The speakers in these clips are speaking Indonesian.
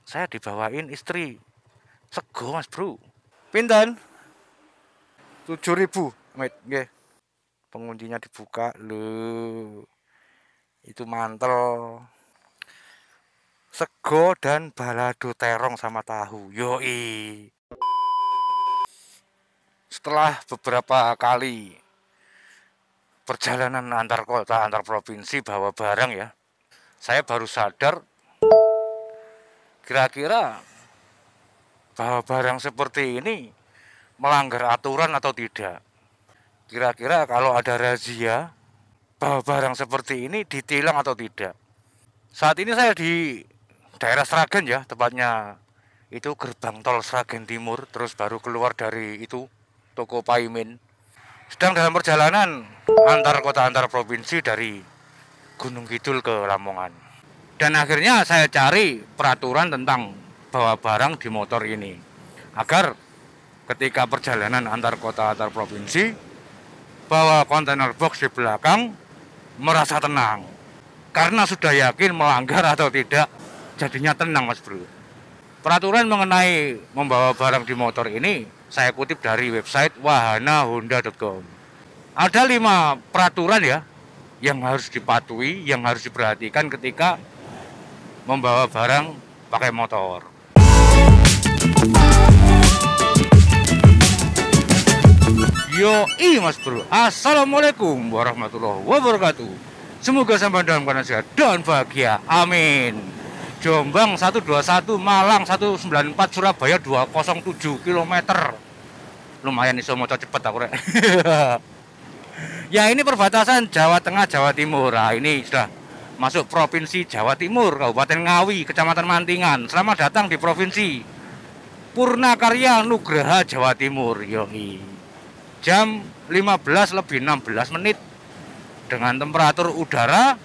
saya dibawain istri sego mas bro. Pinten? 7.000 met nggih. Penguncinya dibuka lho. Itu mantel. Sego dan balado terong sama tahu. Yoi. Setelah beberapa kali perjalanan antar kota, antar provinsi bawa barang ya, saya baru sadar kira-kira bawa barang seperti ini melanggar aturan atau tidak. Kira-kira kalau ada razia bawa barang seperti ini ditilang atau tidak. Saat ini saya di daerah Sragen ya, tepatnya itu gerbang tol Sragen Timur, terus baru keluar dari itu toko Paimin. Sedang dalam perjalanan antar kota antar provinsi dari Gunung Kidul ke Lamongan. Dan akhirnya saya cari peraturan tentang bawa barang di motor ini agar ketika perjalanan antar kota antar provinsi bawa kontainer box di belakang merasa tenang. Karena sudah yakin melanggar atau tidak, jadinya tenang mas bro. Peraturan mengenai membawa barang di motor ini saya kutip dari website wahanahonda.com. Ada 5 peraturan ya yang harus dipatuhi, yang harus diperhatikan ketika membawa barang pakai motor. Yoi mas bro. Assalamualaikum warahmatullahi wabarakatuh. Semoga sampai dalam keadaan sehat dan bahagia. Amin. Jombang 121, Malang 194, Surabaya 207 km. Lumayan iso moco cepet aku rek. Ya ini perbatasan Jawa Tengah, Jawa Timur. Nah, ini sudah masuk Provinsi Jawa Timur, Kabupaten Ngawi, Kecamatan Mantingan. Selamat datang di Provinsi Purnakarya Nugraha, Jawa Timur. Yoi. Jam 15 lebih 16 menit dengan temperatur udara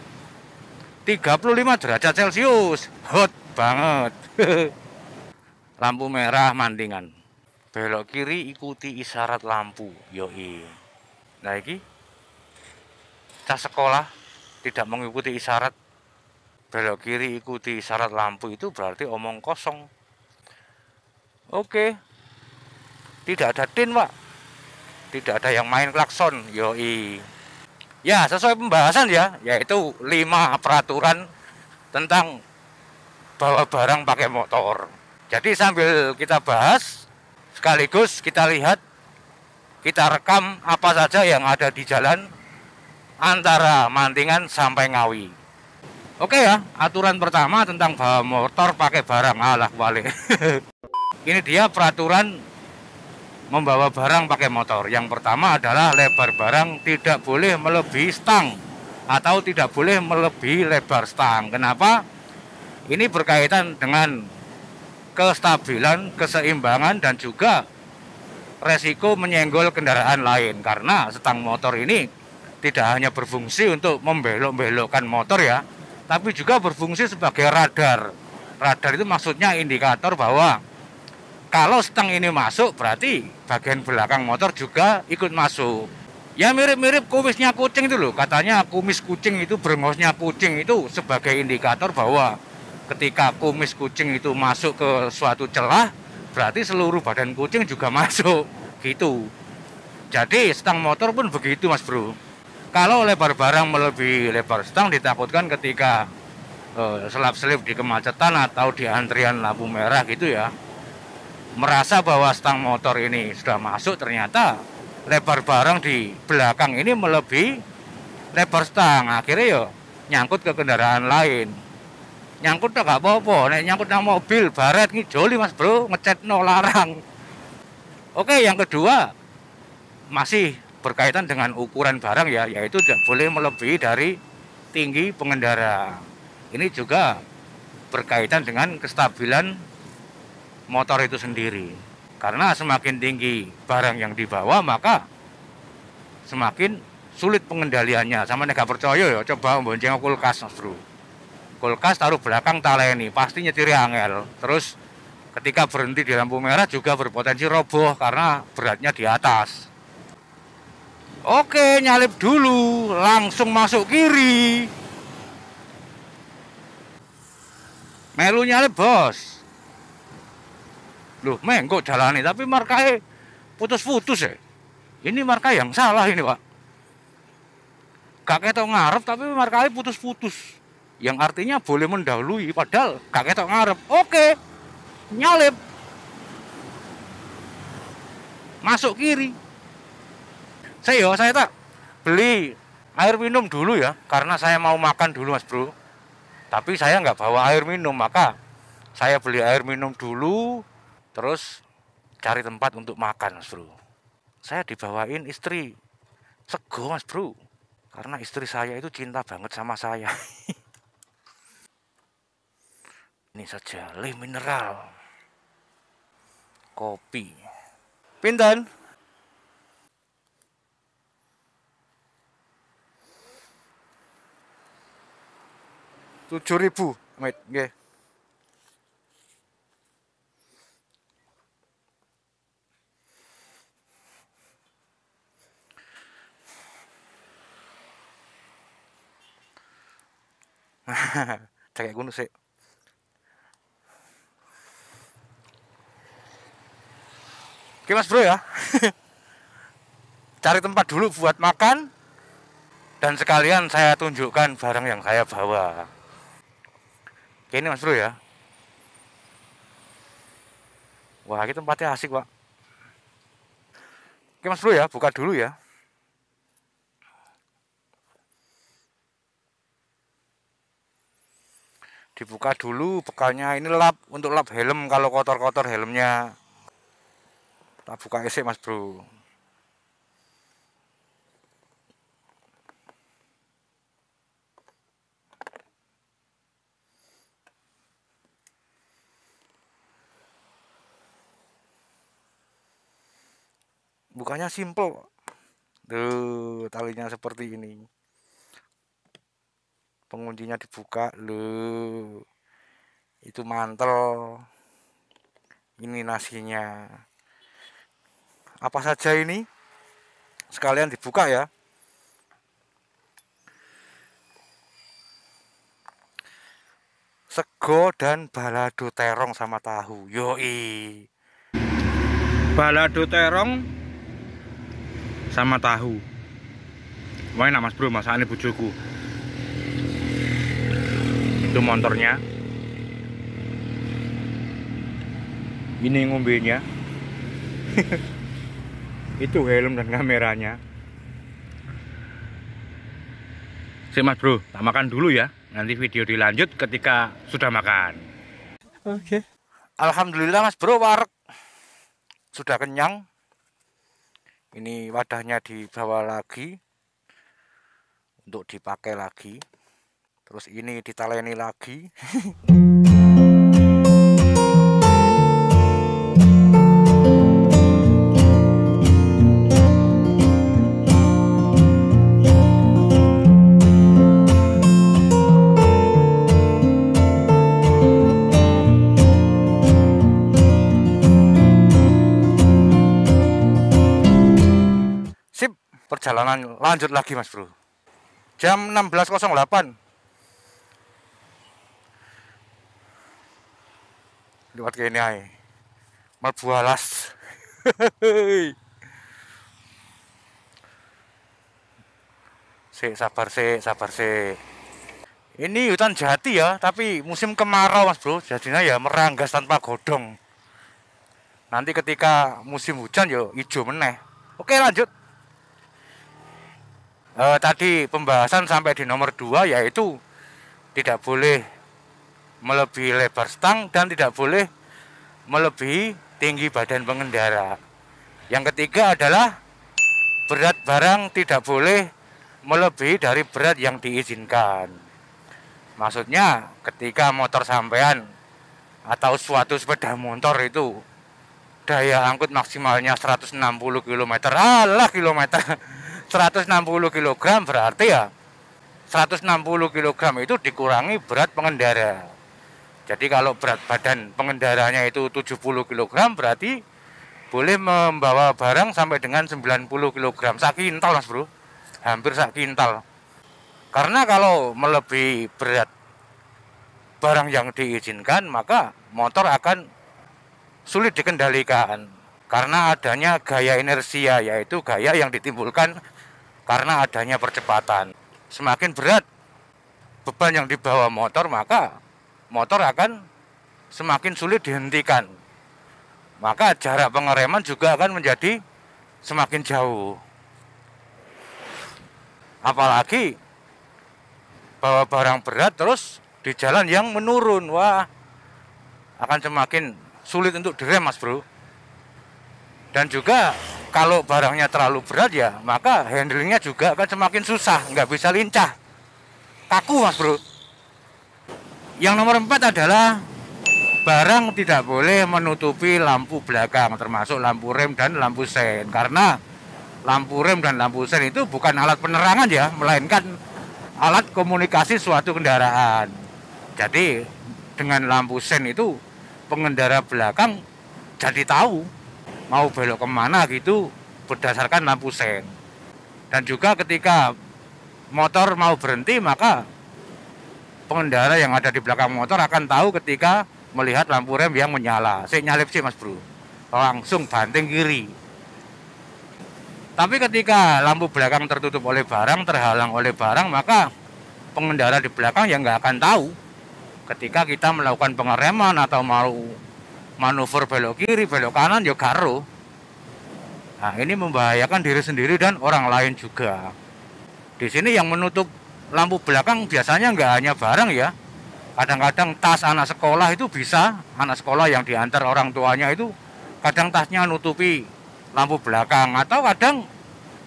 35 derajat Celcius. Hot banget. Lampu merah Mantingan. Belok kiri ikuti isyarat lampu. Yoi. Nah ini cah sekolah tidak mengikuti isyarat belok kiri ikuti isyarat lampu itu berarti omong kosong. Oke. Tidak ada tin pak. Tidak ada yang main klakson. Yoi. Ya sesuai pembahasan ya, yaitu 5 peraturan tentang bawa barang pakai motor. Jadi sambil kita bahas, sekaligus kita lihat, kita rekam apa saja yang ada di jalan antara Mantingan sampai Ngawi. Oke ya, aturan pertama tentang bawa motor pakai barang. Alah balik. Ini dia peraturan membawa barang pakai motor. Yang pertama adalah lebar barang tidak boleh melebihi stang atau tidak boleh melebihi lebar stang. Kenapa? Ini berkaitan dengan kestabilan, keseimbangan dan juga resiko menyenggol kendaraan lain. Karena stang motor ini tidak hanya berfungsi untuk membelok-belokkan motor ya, tapi juga berfungsi sebagai radar. Radar itu maksudnya indikator bahwa kalau stang ini masuk, berarti bagian belakang motor juga ikut masuk. Ya mirip-mirip kumisnya kucing itu loh. Katanya kumis kucing itu, brengosnya kucing itu sebagai indikator bahwa ketika kumis kucing itu masuk ke suatu celah, berarti seluruh badan kucing juga masuk. Gitu. Jadi stang motor pun begitu mas bro. Kalau lebar barang melebihi lebar stang, ditakutkan ketika selap-selip di kemacetan atau di antrian lampu merah gitu ya, merasa bahwa stang motor ini sudah masuk, ternyata lebar barang di belakang ini melebihi lebar stang. Akhirnya ya nyangkut ke kendaraan lain. Nyangkut tak apa-apa, nek nyangkut nang mobil baret ngijoli mas bro, ngecet no larang. Oke, yang kedua masih berkaitan dengan ukuran barang ya, yaitu tidak boleh melebihi dari tinggi pengendara. Ini juga berkaitan dengan kestabilan motor itu sendiri. Karena semakin tinggi barang yang dibawa, maka semakin sulit pengendaliannya. Sama nek gak percaya ya, coba bonceng kulkas mas bro. Kulkas taruh belakang taleni, pasti nyetiri angel. Terus ketika berhenti di lampu merah juga berpotensi roboh karena beratnya di atas. Oke, nyalip dulu, langsung masuk kiri. Melu nyalip bos. Loh, mengko jalani tapi markae putus-putus ya. Ini marka yang salah ini, Pak. Gak ketok ngarep tapi markae putus-putus. Yang artinya boleh mendahului padahal gak ketok ngarep. Oke. Nyalip. Masuk kiri. Saya tak beli air minum dulu ya, karena saya mau makan dulu Mas Bro. Tapi saya nggak bawa air minum, maka saya beli air minum dulu, terus cari tempat untuk makan Mas Bro. Saya dibawain istri sego Mas Bro, karena istri saya itu cinta banget sama saya. Ini saja, le mineral, kopi. Pinten? 7.000, mate, nggih. Cek ngono sik. Oke Mas Bro ya. Cari tempat dulu buat makan dan sekalian saya tunjukkan barang yang saya bawa. Oke, ini Mas Bro ya. Wah, ini tempatnya asik, Pak. Oke Mas Bro ya, buka dulu ya. Dibuka dulu bekalnya. Ini lap, untuk lap helm kalau kotor-kotor helmnya. Kita buka esek Mas Bro. Bukanya simple. Tuh, talinya seperti ini. Penguncinya dibuka, loh. Itu mantel. Ini nasinya. Apa saja ini? Sekalian dibuka ya. Sego dan balado terong sama tahu. Yoi. Balado terong sama tahu. Mana Mas Bro, masakannya bujuku. Itu motornya. Ini ngombenya. Itu helm dan kameranya. Si Mas Bro, tak makan dulu ya. Nanti video dilanjut ketika sudah makan. Oke. Alhamdulillah Mas Bro, wareg sudah kenyang. Ini wadahnya dibawa lagi untuk dipakai lagi. Terus ini ditaleni lagi. Perjalanan lanjut lagi Mas Bro. Jam 16.08 lewat ke ini aja Mlebu alas. Sabar sik. Ini hutan jati ya, tapi musim kemarau Mas Bro, jadinya ya meranggas tanpa godong. Nanti ketika musim hujan ya hijau meneh. Oke lanjut. Tadi pembahasan sampai di nomor 2, yaitu tidak boleh melebihi lebar stang dan tidak boleh melebihi tinggi badan pengendara. Yang ketiga adalah berat barang tidak boleh melebihi dari berat yang diizinkan. Maksudnya ketika motor sampean atau suatu sepeda motor itu daya angkut maksimalnya 160 km, kilometer 160 kg berarti ya 160 kg itu dikurangi berat pengendara. Jadi kalau berat badan pengendaranya itu 70 kg berarti boleh membawa barang sampai dengan 90 kg. Sak kintal Mas Bro. Hampir sak kintal. Karena kalau melebihi berat barang yang diizinkan, maka motor akan sulit dikendalikan karena adanya gaya inersia, yaitu gaya yang ditimbulkan karena adanya percepatan. Semakin berat beban yang dibawa motor, maka motor akan semakin sulit dihentikan. Maka jarak pengereman juga akan menjadi semakin jauh. Apalagi bawa barang berat terus di jalan yang menurun, wah akan semakin sulit untuk direm, Mas Bro. Dan juga kalau barangnya terlalu berat ya, maka handlingnya juga akan semakin susah, nggak bisa lincah, kaku, Mas Bro. Yang nomor 4 adalah barang tidak boleh menutupi lampu belakang, termasuk lampu rem dan lampu sen. Karena lampu rem dan lampu sen itu bukan alat penerangan ya, melainkan alat komunikasi suatu kendaraan. Jadi dengan lampu sen itu pengendara belakang jadi tahu mau belok kemana gitu berdasarkan lampu sen. Dan juga ketika motor mau berhenti, maka pengendara yang ada di belakang motor akan tahu ketika melihat lampu rem yang menyala. Saya nyalip sih, Mas Bro, langsung banting kiri. Tapi ketika lampu belakang tertutup oleh barang, terhalang oleh barang, maka pengendara di belakang yang nggak akan tahu ketika kita melakukan pengereman atau mau manuver belok kiri, belok kanan, ya karo. Nah, ini membahayakan diri sendiri dan orang lain juga. Di sini yang menutup lampu belakang biasanya nggak hanya barang ya. Kadang-kadang tas anak sekolah itu bisa, anak sekolah yang diantar orang tuanya itu kadang tasnya nutupi lampu belakang, atau kadang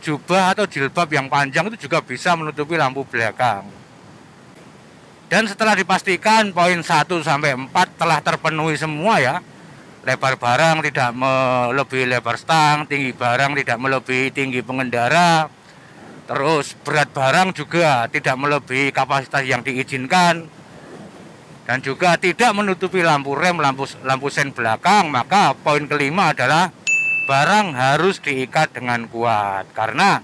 jubah atau jilbab yang panjang itu juga bisa menutupi lampu belakang. Dan setelah dipastikan poin 1 sampai 4 telah terpenuhi semua ya, lebar barang tidak melebihi lebar stang, tinggi barang tidak melebihi tinggi pengendara, terus berat barang juga tidak melebihi kapasitas yang diizinkan, dan juga tidak menutupi lampu rem, lampu sen belakang, maka poin kelima adalah barang harus diikat dengan kuat. Karena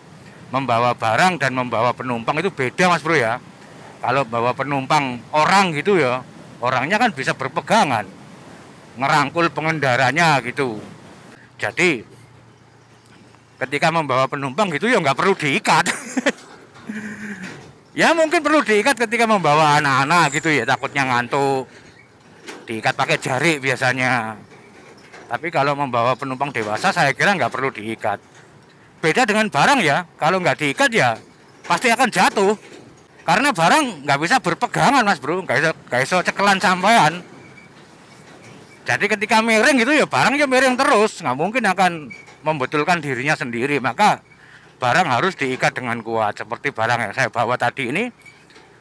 membawa barang dan membawa penumpang itu beda, Mas Bro ya. Kalau bawa penumpang orang gitu ya, orangnya kan bisa berpegangan, ngerangkul pengendaranya gitu. Jadi ketika membawa penumpang gitu ya nggak perlu diikat. Ya mungkin perlu diikat ketika membawa anak-anak gitu ya, takutnya ngantuk, diikat pakai jari biasanya. Tapi kalau membawa penumpang dewasa saya kira nggak perlu diikat. Beda dengan barang ya, kalau nggak diikat ya pasti akan jatuh. Karena barang nggak bisa berpegangan, Mas Bro, nggak bisa cekelan sampean. Jadi ketika miring gitu ya barangnya miring terus, nggak mungkin akan membetulkan dirinya sendiri. Maka barang harus diikat dengan kuat. Seperti barang yang saya bawa tadi ini,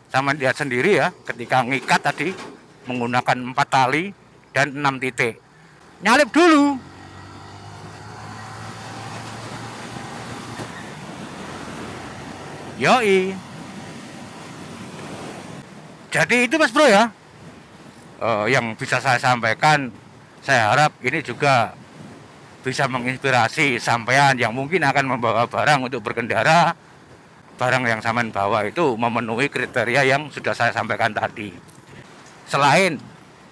sama lihat sendiri ya, ketika ngikat tadi menggunakan 4 tali dan 6 titik. Nyalip dulu. Yoi. Jadi itu, Mas Bro ya, yang bisa saya sampaikan. Saya harap ini juga bisa menginspirasi sampean yang mungkin akan membawa barang untuk berkendara. Barang yang sampean bawa itu memenuhi kriteria yang sudah saya sampaikan tadi. Selain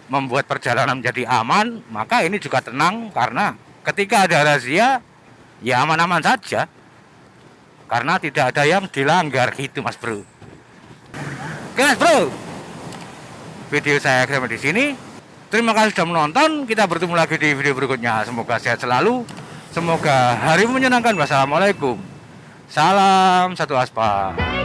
membuat perjalanan menjadi aman, maka ini juga tenang karena ketika ada razia ya aman-aman saja, karena tidak ada yang dilanggar gitu, Mas Bro. Oke, Mas Bro, video saya sampai di sini. Terima kasih sudah menonton. Kita bertemu lagi di video berikutnya. Semoga sehat selalu, semoga hari menyenangkan. Wassalamualaikum. Salam satu aspal.